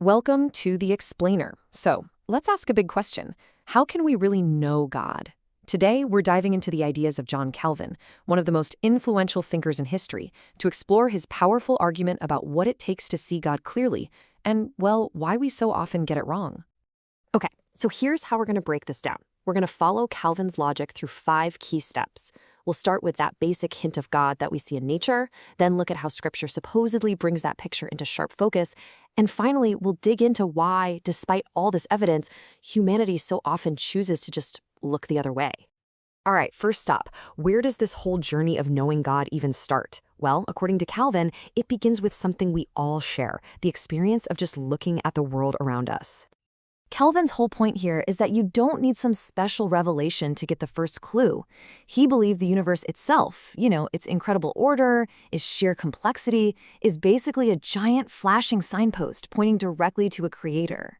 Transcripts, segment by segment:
Welcome to The Explainer. So, let's ask a big question. How can we really know God? Today, we're diving into the ideas of John Calvin, one of the most influential thinkers in history, to explore his powerful argument about what it takes to see God clearly and, well, why we so often get it wrong. Okay, so here's how we're going to break this down. We're going to follow Calvin's logic through 5 key steps. We'll start with that basic hint of God that we see in nature, then look at how Scripture supposedly brings that picture into sharp focus, and finally, we'll dig into why, despite all this evidence, humanity so often chooses to just look the other way. All right, first stop. Where does this whole journey of knowing God even start? Well, according to Calvin, it begins with something we all share, the experience of just looking at the world around us. Calvin's whole point here is that you don't need some special revelation to get the first clue. He believed the universe itself, its incredible order, its sheer complexity, is basically a giant flashing signpost pointing directly to a creator.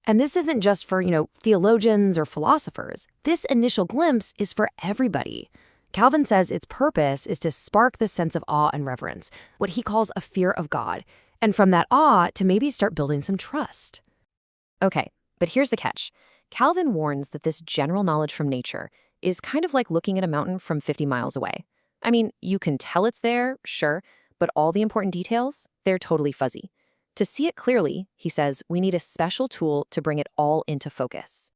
And this isn't just for, theologians or philosophers. This initial glimpse is for everybody. Calvin says its purpose is to spark the sense of awe and reverence, what he calls a fear of God, and from that awe to maybe start building some trust. Okay, but here's the catch. Calvin warns that this general knowledge from nature is kind of like looking at a mountain from 50 miles away. I mean, you can tell it's there, sure, but all the important details, they're totally fuzzy. To see it clearly, he says, we need a special tool to bring it all into focus.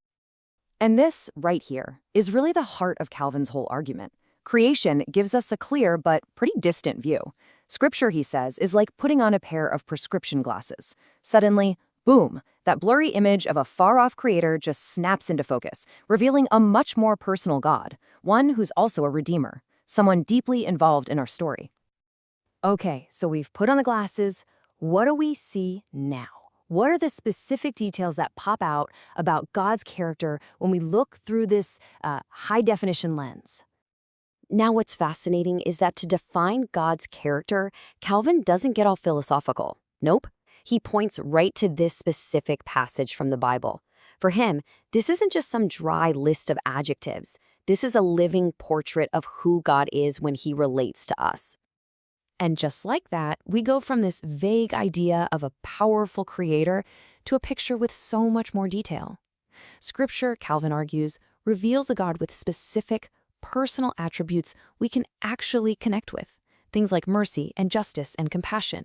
And this, right here, is really the heart of Calvin's whole argument. Creation gives us a clear but pretty distant view. Scripture, he says, is like putting on a pair of prescription glasses. Suddenly, boom, that blurry image of a far-off creator just snaps into focus, revealing a much more personal God, one who's also a redeemer, someone deeply involved in our story. Okay, so we've put on the glasses. What do we see now? What are the specific details that pop out about God's character when we look through this high-definition lens? Now, what's fascinating is that to define God's character, Calvin doesn't get all philosophical. Nope. He points right to this specific passage from the Bible. For him, this isn't just some dry list of adjectives. This is a living portrait of who God is when he relates to us. And just like that, we go from this vague idea of a powerful creator to a picture with so much more detail. Scripture, Calvin argues, reveals a God with specific, personal attributes we can actually connect with, things like mercy and justice and compassion.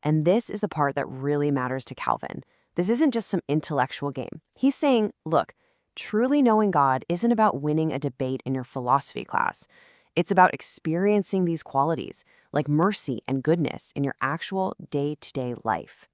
And this is the part that really matters to Calvin. This isn't just some intellectual game. He's saying, look, truly knowing God isn't about winning a debate in your philosophy class. It's about experiencing these qualities, like mercy and goodness, in your actual day-to-day life.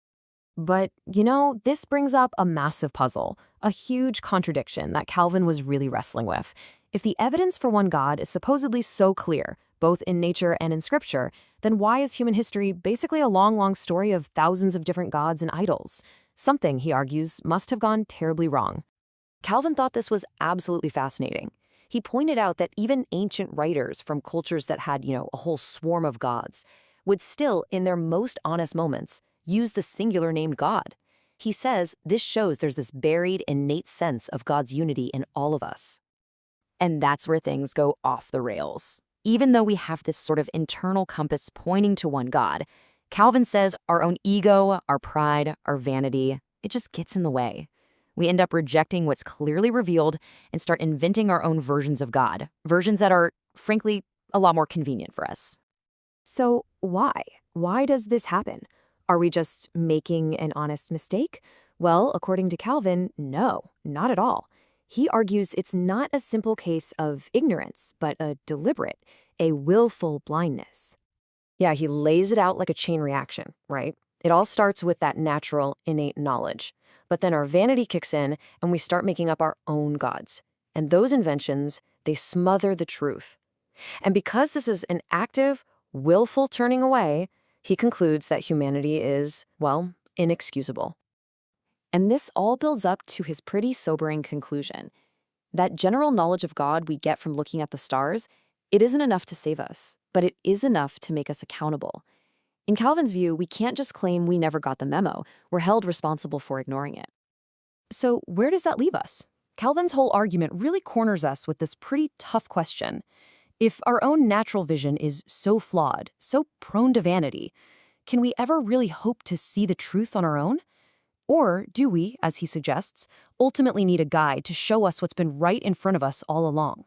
But, this brings up a massive puzzle, a huge contradiction that Calvin was really wrestling with. If the evidence for one God is supposedly so clear, both in nature and in Scripture, then why is human history basically a long story of thousands of different gods and idols? Something, he argues, must have gone terribly wrong. Calvin thought this was absolutely fascinating. He pointed out that even ancient writers from cultures that had, a whole swarm of gods, would still, in their most honest moments, use the singular named God. He says this shows there's this buried, innate sense of God's unity in all of us. And that's where things go off the rails. Even though we have this sort of internal compass pointing to one God, Calvin says our own ego, our pride, our vanity, it just gets in the way. We end up rejecting what's clearly revealed and start inventing our own versions of God, versions that are, frankly, a lot more convenient for us. So why? Why does this happen? Are we just making an honest mistake? Well, according to Calvin, no, not at all. He argues it's not a simple case of ignorance, but a deliberate, a willful blindness. Yeah, he lays it out like a chain reaction, right? It all starts with that natural, innate knowledge. But then our vanity kicks in and we start making up our own gods. And those inventions, they smother the truth. And because this is an active, willful turning away, he concludes that humanity is, well, inexcusable. And this all builds up to his pretty sobering conclusion. That general knowledge of God we get from looking at the stars, it isn't enough to save us, but it is enough to make us accountable. In Calvin's view, we can't just claim we never got the memo. We're held responsible for ignoring it. So where does that leave us? Calvin's whole argument really corners us with this pretty tough question. If our own natural vision is so flawed, so prone to vanity, can we ever really hope to see the truth on our own? Or do we, as he suggests, ultimately need a guide to show us what's been right in front of us all along?